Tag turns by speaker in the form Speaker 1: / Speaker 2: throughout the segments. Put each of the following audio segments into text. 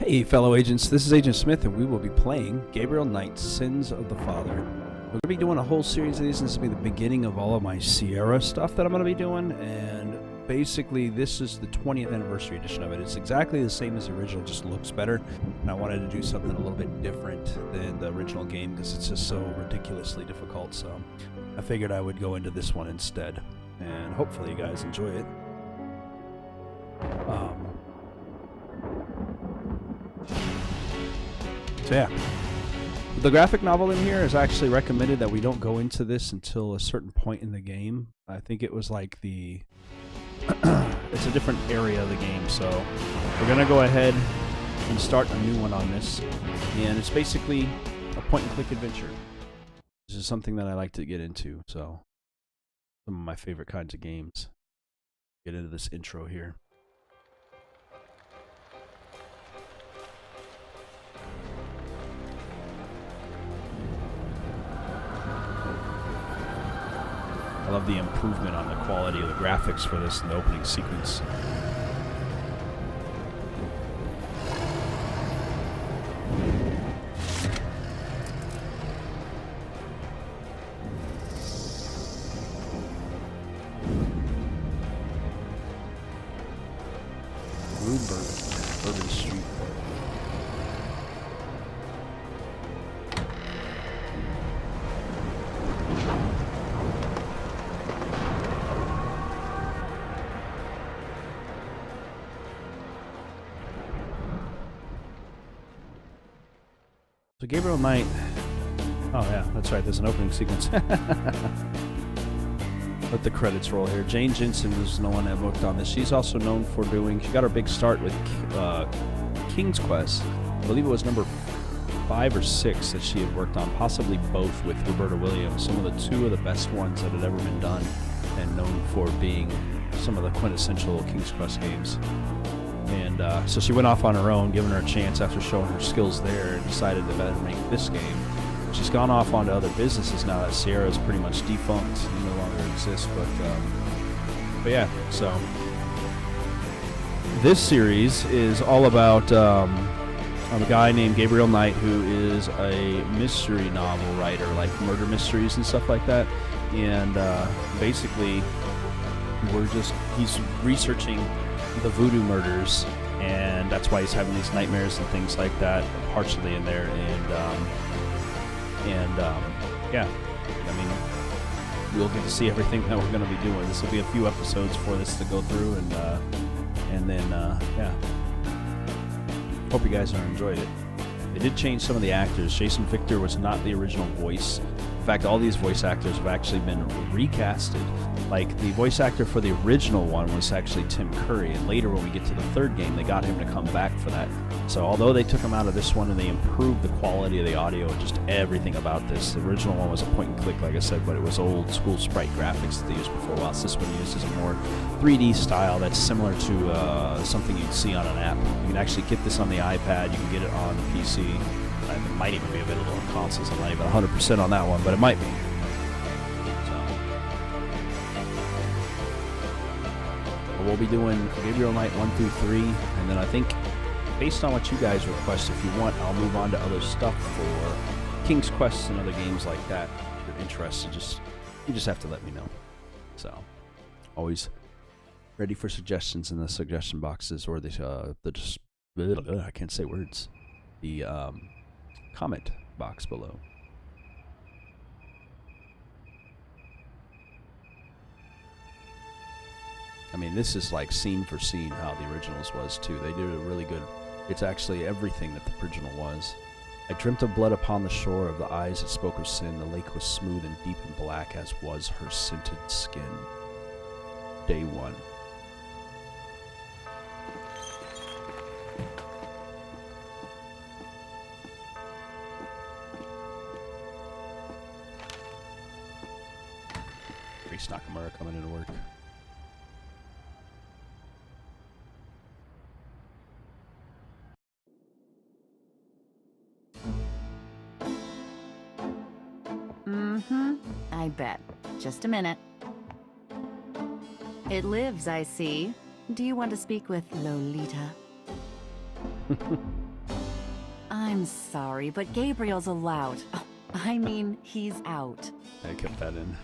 Speaker 1: Hey, fellow agents, this is Agent Smith, and we will be playing Gabriel Knight's Sins of the Father. We're going to be doing a whole series of these, and this will be the beginning of all of my Sierra stuff that I'm going to be doing, and basically this is the 20th anniversary edition of it. It's exactly the same as the original, just looks better, and I wanted to do something a little bit different than the original game because it's just so ridiculously difficult, so I figured I would go into this one instead, and hopefully you guys enjoy it. So yeah, the graphic novel in here is actually recommended that we don't go into this until a certain point in the game. I think it was like the, it's a different area of the game, so we're going to go ahead and start a new one on this. And it's basically a point-and-click adventure. This is something that I like to get into, so some of my favorite kinds of games. Get into this intro here. I love the improvement on the quality of the graphics for this in the opening sequence. Bloomberg, Urban Street. So Gabriel Knight, oh yeah, that's right, there's an opening sequence. Let the credits roll here. Jane Jensen was the one that worked on this. She's also known for doing, she got her big start with King's Quest. I believe it was number 5 or 6 that she had worked on, possibly both with Roberta Williams. Some of the two of the best ones that had ever been done and known for being some of the quintessential King's Quest games. And so she went off on her own, giving her a chance after showing her skills there, and decided to better make this game. She's gone off onto other businesses now that Sierra is pretty much defunct. It no longer exists, but yeah, so this series is all about a guy named Gabriel Knight who is a mystery novel writer, like murder mysteries and stuff like that. And basically, he's researching the voodoo murders, and that's why he's having these nightmares and things like that, partially in there. And yeah, I mean, we'll get to see everything that we're going to be doing. This will be a few episodes for this to go through, and then yeah, hope you guys enjoyed it. They did change some of the actors. Jason Victor was not the original voice. In fact, all these voice actors have actually been recasted. Like, the voice actor for the original one was actually Tim Curry, and later when we get to the third game, they got him to come back for that. So although they took him out of this one and they improved the quality of the audio and just everything about this, the original one was a point and click, like I said, but it was old school sprite graphics that they used before, whilst this one uses a more 3D style that's similar to something you'd see on an app. You can actually get this on the iPad, you can get it on the PC. It might even be available on consoles. I'm not even 100% on that one, but it might be. So we'll be doing Gabriel Knight 1 through 3, and then I think, based on what you guys request, if you want, I'll move on to other stuff for King's Quest and other games like that. If you're interested, you just have to let me know. So, always ready for suggestions in the suggestion boxes or I can't say words. The comment box below. I mean, this is like scene for scene how the originals was too. They did a really good, it's actually everything that the original was. I dreamt of blood upon the shore, of the eyes that spoke of sin. The lake was smooth and deep and black, as was her scented skin. Day 1. Grace Nakamura coming into work.
Speaker 2: I bet. Just a minute. It lives, I see. Do you want to speak with Lolita? I'm sorry, but Gabriel's allowed. Oh, I mean, he's out.
Speaker 1: I kept that in.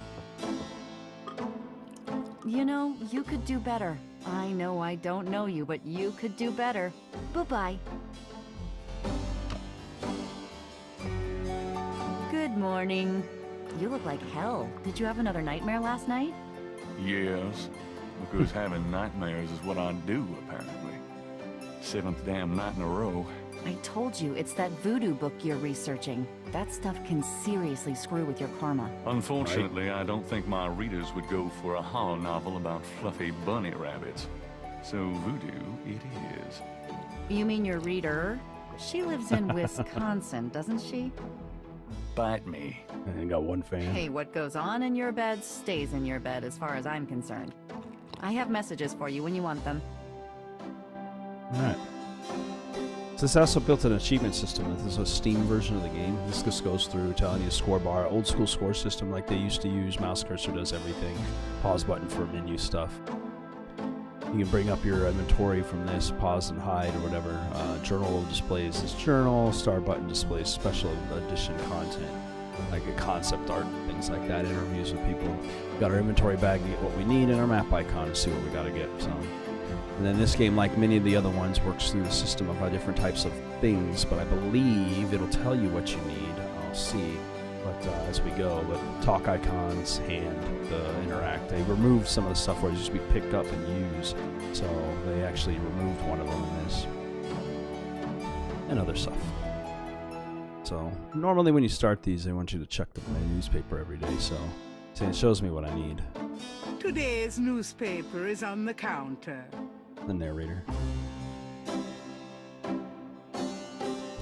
Speaker 2: You know, you could do better. I know I don't know you, but you could do better. Bye-bye. Good morning. You look like hell. Did you have another nightmare last night?
Speaker 3: Yes, because having nightmares is what I do, apparently. 7th damn night in a row.
Speaker 2: I told you, it's that voodoo book you're researching. That stuff can seriously screw with your karma.
Speaker 3: Unfortunately, I don't think my readers would go for a horror novel about fluffy bunny rabbits. So voodoo it is.
Speaker 2: You mean your reader? She lives in Wisconsin, doesn't she?
Speaker 3: Bite me.
Speaker 1: I got one fan.
Speaker 2: Hey, what goes on in your bed stays in your bed as far as I'm concerned. I have messages for you when you want them.
Speaker 1: Alright. So this also built an achievement system. This is a Steam version of the game. This just goes through telling you a score bar. Old school score system like they used to use. Mouse cursor does everything. Pause button for menu stuff. You can bring up your inventory from this, pause and hide or whatever. Journal displays this journal. Start button displays special edition content, like a concept art, things like that. Interviews with people. Got our inventory bag to get what we need, and our map icon to see what we got to get. So, and then this game, like many of the other ones, works through the system of different types of things. But I believe it'll tell you what you need. I'll see. But as we go, but talk icons, hand, the interact, they removed some of the stuff where it used to be picked up and used. So they actually removed one of them in this. And other stuff. So normally when you start these, they want you to check the newspaper every day. So see, it shows me what I need.
Speaker 4: Today's newspaper is on the counter.
Speaker 1: The narrator.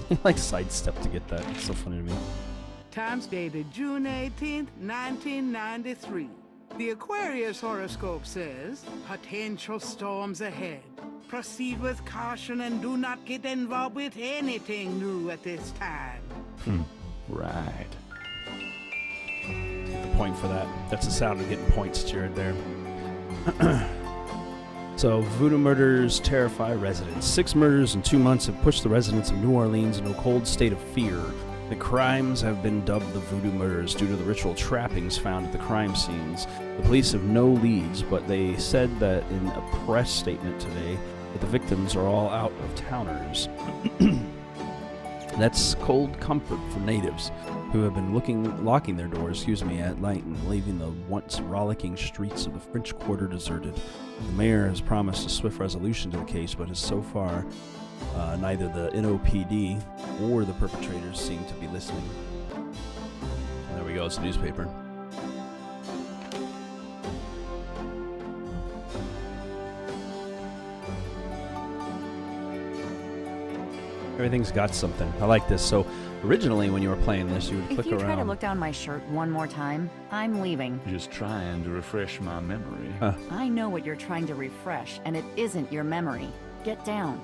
Speaker 1: He like sidestep to get that. It's so funny to me.
Speaker 4: Times dated June 18th, 1993. The Aquarius horoscope says, potential storms ahead. Proceed with caution and do not get involved with anything new at this time.
Speaker 3: Right.
Speaker 1: Get the point for that. That's the sound of getting points, Jared, there. So, voodoo murders terrify residents. 6 murders in 2 months have pushed the residents of New Orleans into a cold state of fear. The crimes have been dubbed the voodoo murders due to the ritual trappings found at the crime scenes. The police have no leads, but they said that in a press statement today that the victims are all out-of-towners. That's cold comfort for natives who have been locking their doors, at night and leaving the once rollicking streets of the French Quarter deserted. The mayor has promised a swift resolution to the case, but has so far neither the NOPD or the perpetrators seem to be listening. There we go, it's the newspaper. Everything's got something. I like this. So originally when you were playing this, you would click
Speaker 2: If you
Speaker 1: around.
Speaker 2: try to look down my shirt one more time, I'm leaving.
Speaker 3: Just trying to refresh my memory.
Speaker 2: I know what you're trying to refresh, and it isn't your memory. Get down.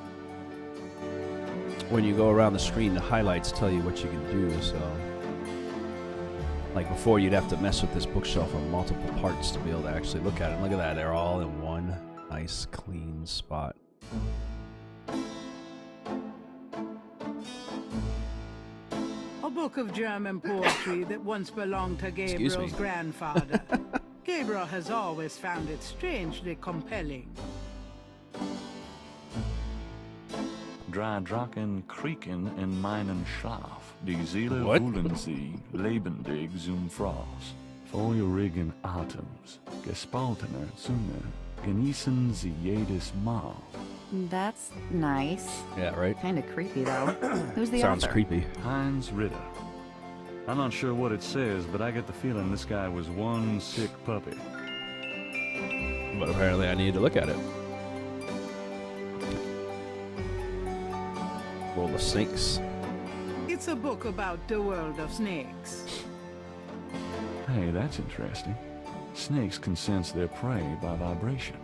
Speaker 1: When you go around the screen, the highlights tell you what you can do. So, like before, you'd have to mess with this bookshelf on multiple parts to be able to actually look at it. And look at that; they're all in one nice, clean spot.
Speaker 4: A book of German poetry that once belonged to Gabriel's grandfather. Gabriel has always found it strangely compelling.
Speaker 3: Drei Drachen kriegen in meinen Schlaf. Die Seele
Speaker 1: What?
Speaker 3: wollen sie lebendig zum Fraß. Feurigen Atems, gespaltener Zunge, genießen sie jedes Mal.
Speaker 2: That's nice.
Speaker 1: Yeah, right.
Speaker 2: Kind of creepy, though. Who's the
Speaker 1: Sounds
Speaker 2: author?
Speaker 1: creepy.
Speaker 3: Heinz Ritter. I'm not sure what it says, but I get the feeling this guy was one sick puppy.
Speaker 1: But apparently, I needed to look at it. World of Snakes.
Speaker 4: It's a book about the world of snakes.
Speaker 3: Hey, that's interesting. Snakes can sense their prey by vibration.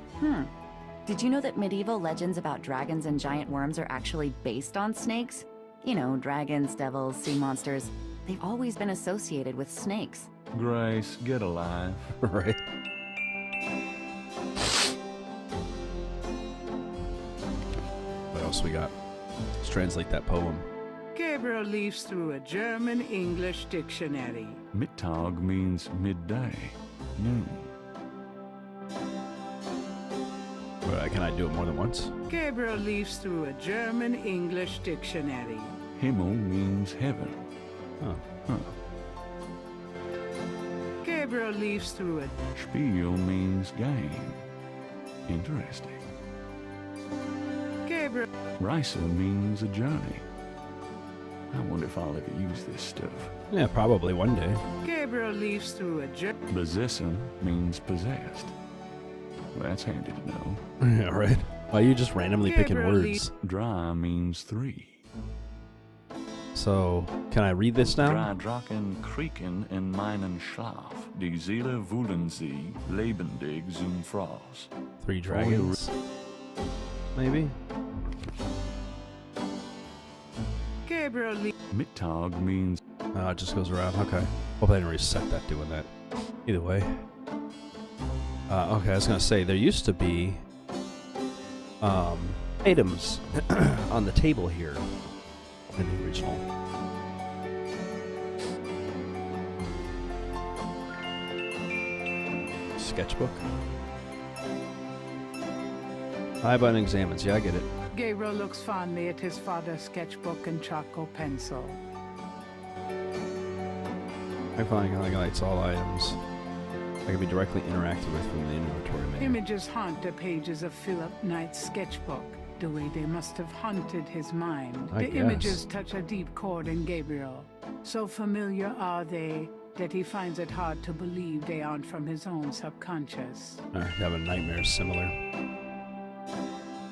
Speaker 2: Did you know that medieval legends about dragons and giant worms are actually based on snakes? You know, dragons, devils, sea monsters. They've always been associated with snakes.
Speaker 3: Grace, get alive.
Speaker 1: Right. What else we got? Let's translate that poem.
Speaker 4: Gabriel leafs through a German-English dictionary.
Speaker 3: Mittag means midday, noon.
Speaker 1: Can I do it more than once?
Speaker 4: Gabriel leafs through a German-English dictionary.
Speaker 3: Himmel means heaven.
Speaker 1: Huh.
Speaker 4: Gabriel leafs through a
Speaker 3: Spiel means game. Interesting.
Speaker 4: Gabriel
Speaker 3: Reise means a journey. I wonder if I'll ever use this stuff.
Speaker 1: Yeah, probably one day.
Speaker 4: Gabriel leafs through a
Speaker 3: Besessen means possessed. That's handy to know.
Speaker 1: Yeah, right. Why are you just randomly picking
Speaker 4: Gabriel
Speaker 1: words?
Speaker 3: Dry means 3.
Speaker 1: So, can I read this now?
Speaker 3: Drei Drachen kriegen in meinen Schlaf. Die Seele wühlen sie, lebendig zum Fraß.
Speaker 1: 3 dragons. Maybe?
Speaker 4: Gabriel leafs
Speaker 3: Mittag means
Speaker 1: Oh, it just goes around. Okay. Hope I didn't reset that doing that. Either way. Okay, I was gonna say, there used to be items on the table here in the original. Sketchbook. Eye button examines. Yeah, I get it.
Speaker 4: Gabriel looks fondly at his father's sketchbook and charcoal pencil.
Speaker 1: I find highlights all items that can be directly interacted with from the inventory menu.
Speaker 4: Images haunt the pages of Philip Knight's sketchbook, the way they must have haunted his mind.
Speaker 1: I
Speaker 4: The
Speaker 1: guess.
Speaker 4: images touch a deep chord in Gabriel. So familiar are they that he finds it hard to believe they aren't from his own subconscious.
Speaker 1: Having nightmares similar.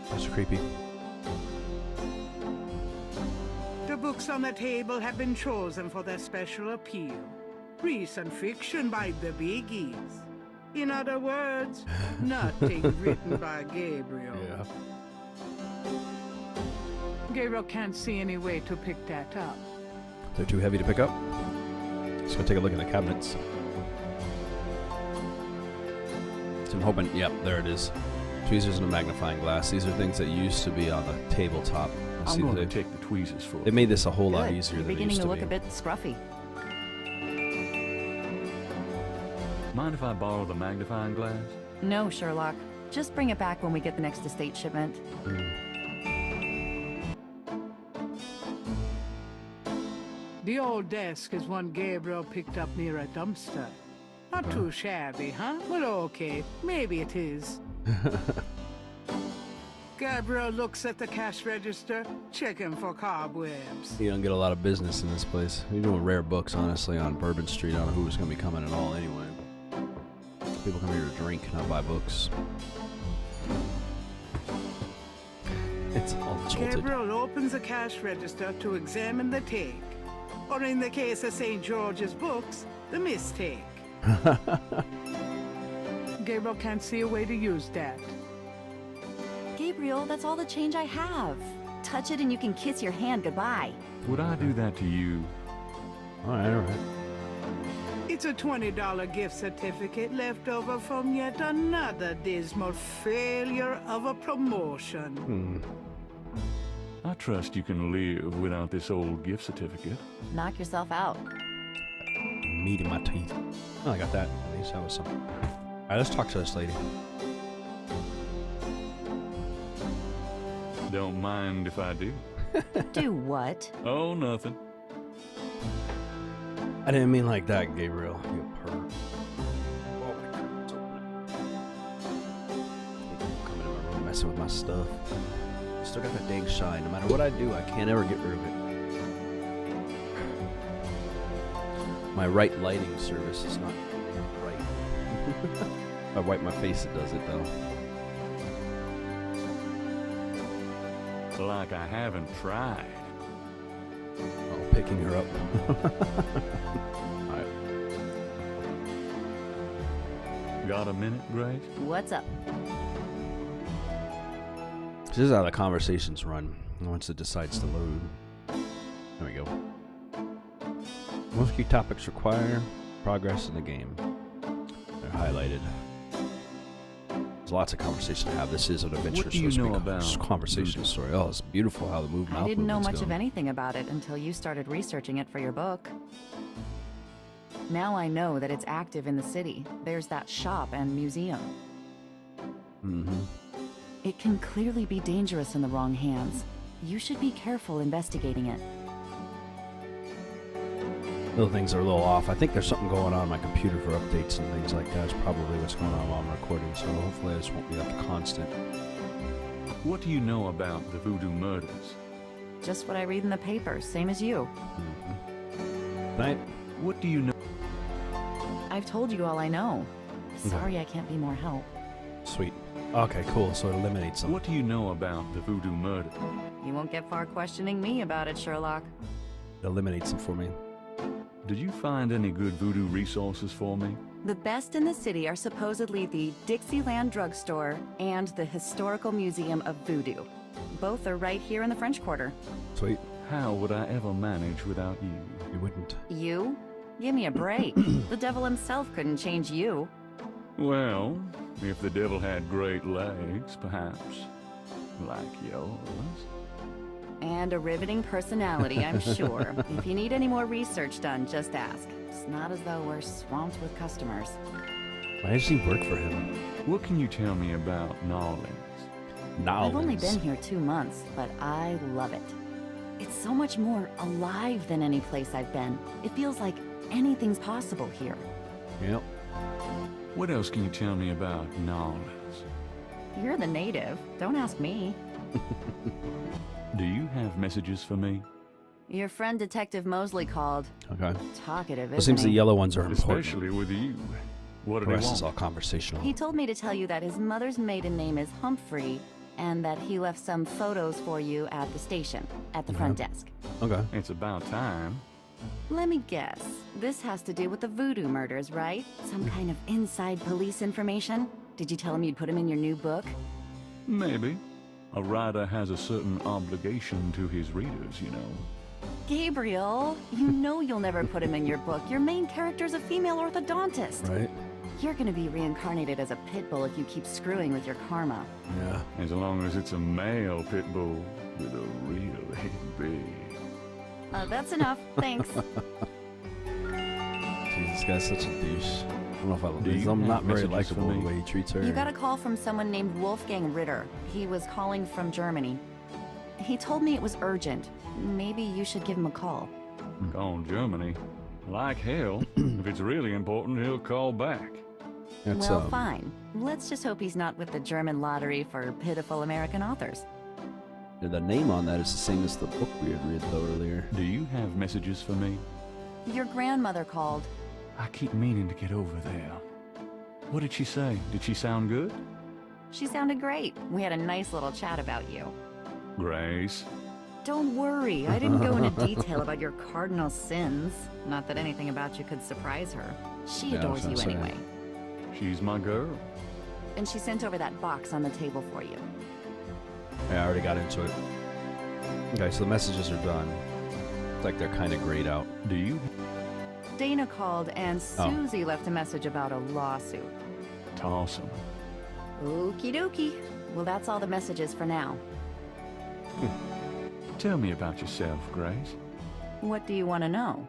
Speaker 1: That's creepy.
Speaker 4: The books on the table have been chosen for their special appeal. Recent fiction by the biggies. In other words, nothing written by Gabriel.
Speaker 1: Yeah.
Speaker 4: Gabriel can't see any way to pick that up.
Speaker 1: They're too heavy to pick up. Just gonna take a look at the cabinets. So I'm hoping, yep, there it is. Tweezers and a magnifying glass. These are things that used to be on the tabletop. Let's
Speaker 3: I'm
Speaker 1: see,
Speaker 3: going to
Speaker 1: they
Speaker 3: take the tweezers for
Speaker 1: they
Speaker 3: it.
Speaker 1: made this a whole lot
Speaker 2: Good.
Speaker 1: easier
Speaker 2: You're
Speaker 1: than it
Speaker 2: beginning
Speaker 1: used
Speaker 2: to
Speaker 1: to
Speaker 2: look
Speaker 1: be.
Speaker 2: a bit scruffy.
Speaker 3: Mind if I borrow the magnifying glass?
Speaker 2: No, Sherlock. Just bring it back when we get the next estate shipment.
Speaker 4: The old desk is one Gabriel picked up near a dumpster. Not too shabby, huh? Well, okay. Maybe it is. Gabriel looks at the cash register, checking for cobwebs.
Speaker 1: You don't get a lot of business in this place. You're doing rare books, honestly, on Bourbon Street. I don't know who's going to be coming at all anyway. People come here to drink, not buy books. It's all jolted.
Speaker 4: Gabriel opens the cash register to examine the take. Or in the case of St. George's books, the mistake. Gabriel can't see a way to use that.
Speaker 2: Gabriel, that's all the change I have. Touch it and you can kiss your hand goodbye.
Speaker 3: Would I do that to you?
Speaker 1: All right.
Speaker 4: It's a $20 gift certificate left over from yet another dismal failure of a promotion.
Speaker 3: I trust you can live without this old gift certificate.
Speaker 2: Knock yourself out.
Speaker 1: Meat in my teeth. Oh, I got that. At least that was something. All right, let's talk to this lady.
Speaker 3: Don't mind if I do.
Speaker 2: Do what?
Speaker 3: Oh, nothing.
Speaker 1: I didn't mean like that, Gabriel. You pervert. Oh my god, it's open. People coming in my room messing with my stuff. Still got that dang shine. No matter what I do, I can't ever get rid of it. My right lighting service is not right. If I wipe my face, it does it though.
Speaker 3: Like I haven't tried.
Speaker 1: Oh, picking her up. Alright.
Speaker 3: Got a minute, Grace?
Speaker 2: What's up?
Speaker 1: This is how the conversations run once it decides to load. There we go. Most key topics require progress in the game. They're highlighted. There's lots of conversation to have. This is an adventure.
Speaker 3: What do you know about
Speaker 1: conversation
Speaker 3: voodoo?
Speaker 1: story? Oh, it's beautiful how the
Speaker 2: I didn't know much of anything about it until you started researching it for your book. Now I know that it's active in the city. There's that shop and museum.
Speaker 1: Mm-hmm.
Speaker 2: It can clearly be dangerous in the wrong hands. You should be careful investigating it.
Speaker 1: Little things are a little off. I think there's something going on my computer for updates and things like that. Is probably what's going on while I'm recording. So hopefully this won't be like a constant.
Speaker 3: What do you know about the voodoo murders?
Speaker 2: Just what I read in the papers, same as you.
Speaker 1: Right?
Speaker 3: What do you know?
Speaker 2: I've told you all I know. Sorry I can't be more help.
Speaker 1: Sweet. Okay, cool. So it eliminates them.
Speaker 3: What do you know about the voodoo murder?
Speaker 2: You won't get far questioning me about it, Sherlock.
Speaker 1: It eliminates them for me.
Speaker 3: Did you find any good voodoo resources for me?
Speaker 2: The best in the city are supposedly the Dixieland Drugstore and the Historical Museum of Voodoo. Both are right here in the French Quarter.
Speaker 1: Sweet.
Speaker 3: How would I ever manage without you?
Speaker 1: You wouldn't.
Speaker 2: You? Give me a break. The devil himself couldn't change you.
Speaker 3: Well, if the devil had great legs, perhaps. Like yours.
Speaker 2: And a riveting personality, I'm sure. If you need any more research done, just ask. It's not as though we're swamped with customers.
Speaker 1: Why does he work for him?
Speaker 3: What can you tell me about Nolans?
Speaker 2: I've only been here 2 months, but I love it. It's so much more alive than any place I've been. It feels like anything's possible here.
Speaker 1: Yep.
Speaker 3: What else can you tell me about Nolans?
Speaker 2: You're the native. Don't ask me.
Speaker 3: Do you have messages for me?
Speaker 2: Your friend Detective Mosley called.
Speaker 1: Okay.
Speaker 2: Talkative,
Speaker 1: It
Speaker 2: isn't
Speaker 1: seems the
Speaker 2: he?
Speaker 1: yellow ones are important.
Speaker 3: Especially with you. What
Speaker 1: The
Speaker 3: do they
Speaker 1: rest
Speaker 3: want?
Speaker 1: is all conversational.
Speaker 2: He told me to tell you that his mother's maiden name is Humphrey, and that he left some photos for you at the station, at the front desk.
Speaker 1: Okay.
Speaker 3: It's about time.
Speaker 2: Let me guess. This has to do with the voodoo murders, right? Some kind of inside police information? Did you tell him you'd put him in your new book?
Speaker 3: Maybe. A writer has a certain obligation to his readers, you know.
Speaker 2: Gabriel, you know you'll never put him in your book. Your main character's a female orthodontist.
Speaker 1: Right?
Speaker 2: You're gonna be reincarnated as a pit bull if you keep screwing with your karma.
Speaker 1: Yeah.
Speaker 3: As long as it's a male pit bull with a real big.
Speaker 2: That's enough. Thanks.
Speaker 1: Jeez, this guy's such a douche. I don't know if I
Speaker 3: Do you
Speaker 1: I'm
Speaker 3: have
Speaker 1: not very
Speaker 3: messages for
Speaker 1: likable the
Speaker 3: me?
Speaker 1: way he treats her.
Speaker 2: You got a call from someone named Wolfgang Ritter. He was calling from Germany. He told me it was urgent. Maybe you should give him a call.
Speaker 3: Call Germany. Like hell. If it's really important, he'll call back.
Speaker 1: That's,
Speaker 2: Well, fine. Let's just hope he's not with the German lottery for pitiful American authors.
Speaker 1: The name on that is the same as the book we had read though earlier.
Speaker 3: Do you have messages for me?
Speaker 2: Your grandmother called.
Speaker 3: I keep meaning to get over there. What did she say? Did she sound good?
Speaker 2: She sounded great. We had a nice little chat about you.
Speaker 3: Grace.
Speaker 2: Don't worry, I didn't go into detail about your cardinal sins. Not that anything about you could surprise her. She
Speaker 1: Yeah, I was
Speaker 2: adores you
Speaker 1: gonna say.
Speaker 2: anyway.
Speaker 3: She's my girl.
Speaker 2: And she sent over that box on the table for you.
Speaker 1: Yeah, I already got into it. Okay, so the messages are done. It's like they're kind of grayed out.
Speaker 3: Do you?
Speaker 2: Dana called and
Speaker 1: Oh.
Speaker 2: Susie left a message about a lawsuit.
Speaker 3: Toss 'em.
Speaker 2: Okie dokie. Well, that's all the messages for now.
Speaker 3: Tell me about yourself, Grace.
Speaker 2: What do you want to know?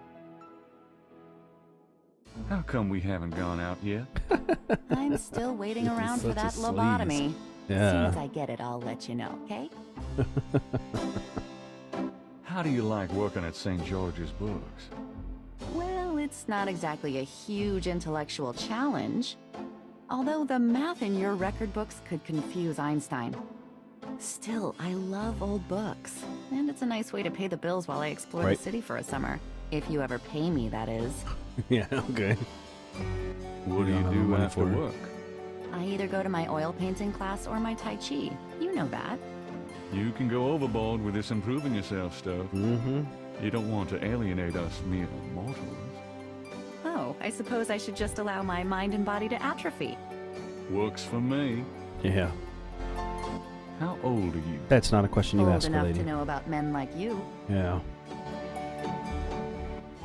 Speaker 3: How come we haven't gone out yet?
Speaker 2: I'm still waiting
Speaker 1: This is
Speaker 2: around for
Speaker 1: such a
Speaker 2: that
Speaker 1: sleaze.
Speaker 2: lobotomy. As soon
Speaker 1: Yeah.
Speaker 2: as I get it, I'll let you know, okay?
Speaker 3: How do you like working at St. George's Books?
Speaker 2: Well, it's not exactly a huge intellectual challenge. Although the math in your record books could confuse Einstein. Still, I love old books. And it's a nice way to pay the bills while I explore
Speaker 1: Right.
Speaker 2: the city for a summer. If you ever pay me, that is.
Speaker 1: Yeah, okay.
Speaker 3: What do
Speaker 1: Yeah,
Speaker 3: you
Speaker 1: I'm
Speaker 3: do
Speaker 1: waiting
Speaker 3: after
Speaker 1: for it.
Speaker 3: work?
Speaker 2: I either go to my oil painting class or my Tai Chi. You know that.
Speaker 3: You can go overboard with this improving yourself stuff.
Speaker 1: Mm-hmm.
Speaker 3: You don't want to alienate us mere mortals.
Speaker 2: Oh, I suppose I should just allow my mind and body to atrophy.
Speaker 3: Works for me.
Speaker 1: Yeah.
Speaker 3: How old are you?
Speaker 1: That's not a question you
Speaker 2: Old
Speaker 1: ask a
Speaker 2: enough
Speaker 1: lady.
Speaker 2: to know about men like you.
Speaker 1: Yeah.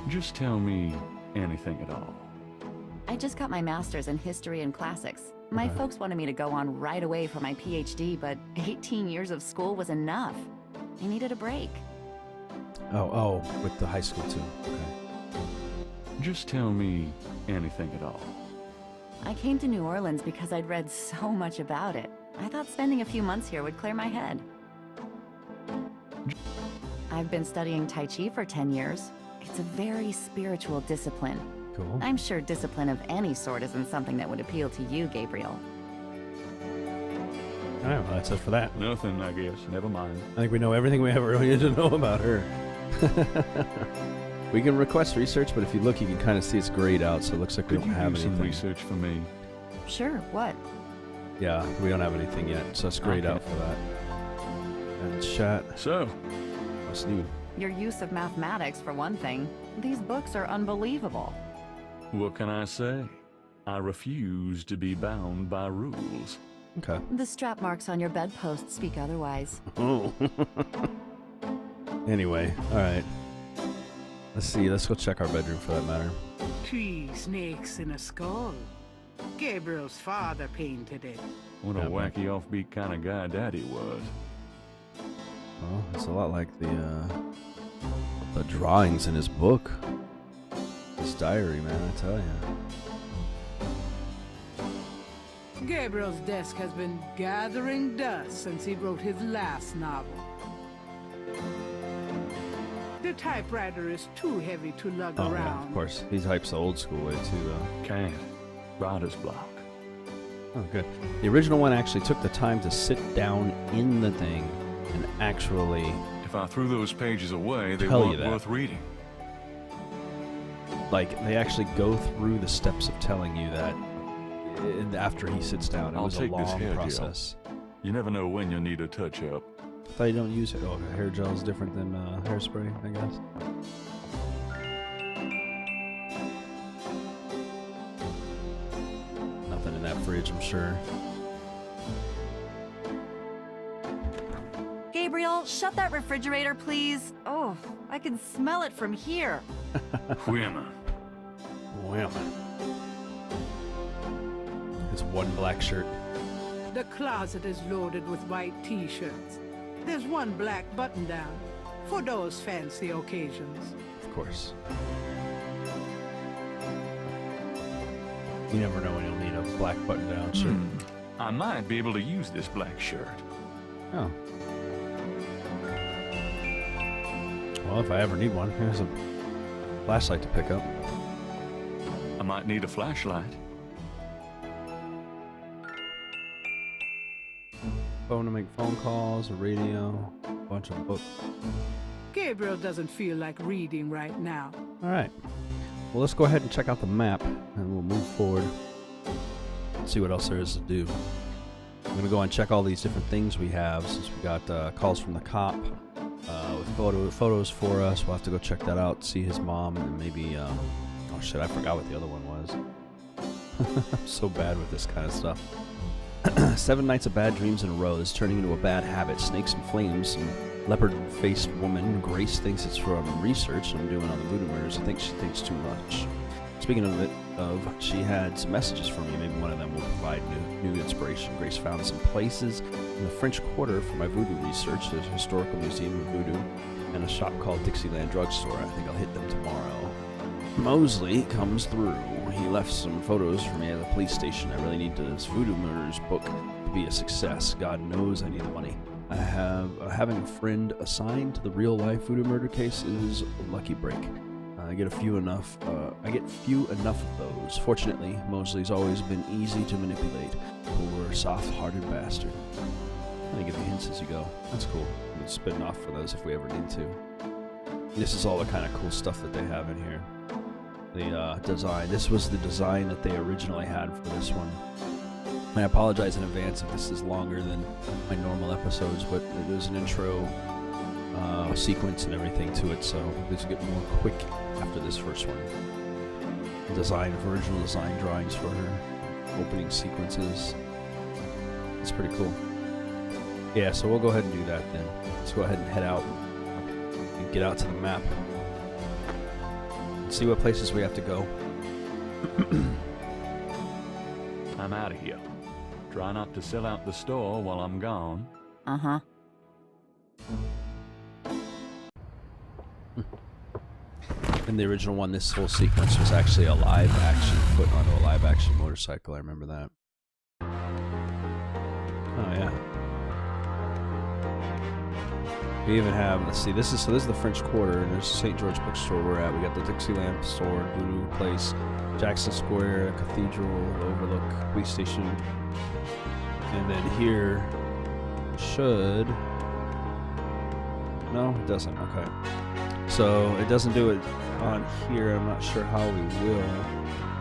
Speaker 3: Just tell me anything at all.
Speaker 2: I just got my master's in history and classics. My
Speaker 1: Okay.
Speaker 2: folks wanted me to go on right away for my PhD, but 18 years of school was enough. I needed a break.
Speaker 1: Oh, with the high school too. Okay.
Speaker 3: Just tell me anything at all.
Speaker 2: I came to New Orleans because I'd read so much about it. I thought spending a few months here would clear my head. I've been studying Tai Chi for 10 years. It's a very spiritual discipline.
Speaker 1: Cool.
Speaker 2: I'm sure discipline of any sort isn't something that would appeal to you, Gabriel.
Speaker 1: All right, well, that's it for that.
Speaker 3: Nothing, I guess. Never mind.
Speaker 1: I think we know everything we ever really need to know about her. We can request research, but if you look, you can kind of see it's grayed out, so it looks like we
Speaker 3: Could
Speaker 1: don't
Speaker 3: you
Speaker 1: have
Speaker 3: do some
Speaker 1: anything.
Speaker 3: research for me?
Speaker 2: Sure, what?
Speaker 1: Yeah, we don't have anything yet, so it's grayed
Speaker 3: Okay.
Speaker 1: out for that. And chat.
Speaker 3: So,
Speaker 1: What's new?
Speaker 2: Your use of mathematics, for one thing. These books are unbelievable.
Speaker 3: what can I say? I refuse to be bound by rules.
Speaker 1: Okay.
Speaker 2: The strap marks on your bedpost speak otherwise.
Speaker 1: Oh. Anyway, all right. Let's see. Let's go check our bedroom for that matter.
Speaker 4: 3 snakes in a skull. Gabriel's father painted it.
Speaker 3: What a
Speaker 1: Yeah,
Speaker 3: wacky offbeat kind of guy Daddy was.
Speaker 1: Oh, it's a lot like the drawings in his book. His diary, man, I tell you.
Speaker 4: Gabriel's desk has been gathering dust since he wrote his last novel. The typewriter is too heavy to lug
Speaker 1: Oh, yeah,
Speaker 4: around.
Speaker 1: of course. He types the old school way, too, though.
Speaker 3: Can't. Writer's block.
Speaker 1: Oh, good. The original one actually took the time to sit down in the thing and actually,
Speaker 3: If I threw those pages away, they
Speaker 1: Tell you
Speaker 3: weren't
Speaker 1: that.
Speaker 3: worth reading.
Speaker 1: like, they actually go through the steps of telling you that after he sits down. It
Speaker 3: I'll
Speaker 1: was a
Speaker 3: take this
Speaker 1: long
Speaker 3: hair gel.
Speaker 1: process.
Speaker 3: You never know when you'll need a touch-up.
Speaker 1: I thought you don't use it. Oh, hair gel is different than hairspray, I guess. Nothing in that fridge, I'm sure.
Speaker 2: Gabriel, shut that refrigerator, please. Oh, I can smell it from here.
Speaker 3: Women.
Speaker 1: Wow. His one black shirt.
Speaker 4: The closet is loaded with white t-shirts. There's one black button-down for those fancy occasions.
Speaker 1: Of course. You never know when you'll need a black button-down shirt.
Speaker 3: I might be able to use this black shirt.
Speaker 1: Oh. Well, if I ever need one, here's a flashlight to pick up.
Speaker 3: I might need a flashlight.
Speaker 1: Phone to make phone calls, a radio, a bunch of books.
Speaker 4: Gabriel doesn't feel like reading right now.
Speaker 1: All right. Well, let's go ahead and check out the map, and we'll move forward. See what else there is to do. I'm going to go and check all these different things we have, since we got calls from the cop with photos for us. We'll have to go check that out, see his mom, and maybe... oh, shit, I forgot what the other one was. I'm so bad with this kind of stuff. 7 nights of bad dreams in a row. This is turning into a bad habit. Snakes and flames. Some leopard-faced woman. Grace thinks it's from research I'm doing on the voodoo murders. I think she thinks too much. Speaking of she had some messages for me. Maybe one of them will provide new inspiration. Grace found some places in the French Quarter for my voodoo research. There's a historical museum of voodoo and a shop called Dixieland Drugstore. I think I'll hit them tomorrow. Mosley comes through. He left some photos for me at the police station. I really need this voodoo murders book to be a success. God knows I need the money. Having a friend assigned to the real life voodoo murder case is a lucky break. I get few enough of those. Fortunately, Mosley's always been easy to manipulate. Poor, soft-hearted bastard. I'm gonna give you hints as you go. That's cool. We'll spin off for those if we ever need to. This is all the kind of cool stuff that they have in here. The design. This was the design that they originally had for this one. I apologize in advance if this is longer than my normal episodes, but there's an intro sequence and everything to it, so this will get more quick after this first one. Original design drawings for her opening sequences. It's pretty cool. Yeah, so we'll go ahead and do that then. Let's go ahead and head out and get out to the map. See what places we have to go.
Speaker 3: I'm out of here. Try not to sell out the store while I'm gone.
Speaker 2: Uh-huh.
Speaker 1: In the original one, this whole sequence was actually a live action, put onto a live action motorcycle. I remember that. Oh yeah. We even have, let's see, this is the French Quarter, and there's St. George bookstore we're at. We got the Dixieland store, Voodoo Place, Jackson Square, Cathedral, Overlook, police station. And then here should, no, it doesn't, okay. So it doesn't do it on here. I'm not sure how we will,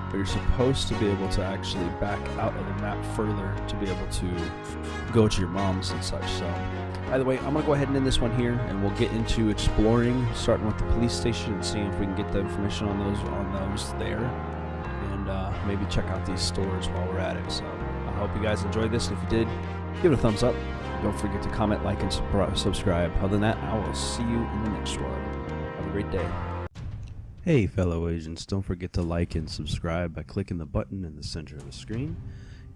Speaker 1: but you're supposed to be able to actually back out of the map further to be able to go to your mom's and such. So by the way, I'm gonna go ahead and end this one here, and we'll get into exploring, starting with the police station and seeing if we can get the information on those there, and maybe check out these stores while we're at it. So I hope you guys enjoyed this, and if you did, give it a thumbs up. Don't forget to comment, like, and subscribe. Other than that, I will see you in the next one. Have a great day. Hey fellow agents, don't forget to like and subscribe by clicking the button in the center of the screen.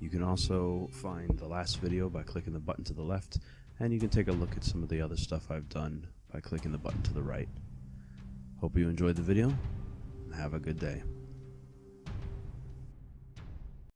Speaker 1: You can also find the last video by clicking the button to the left, and you can take a look at some of the other stuff I've done by clicking the button to the right. Hope you enjoyed the video, and have a good day.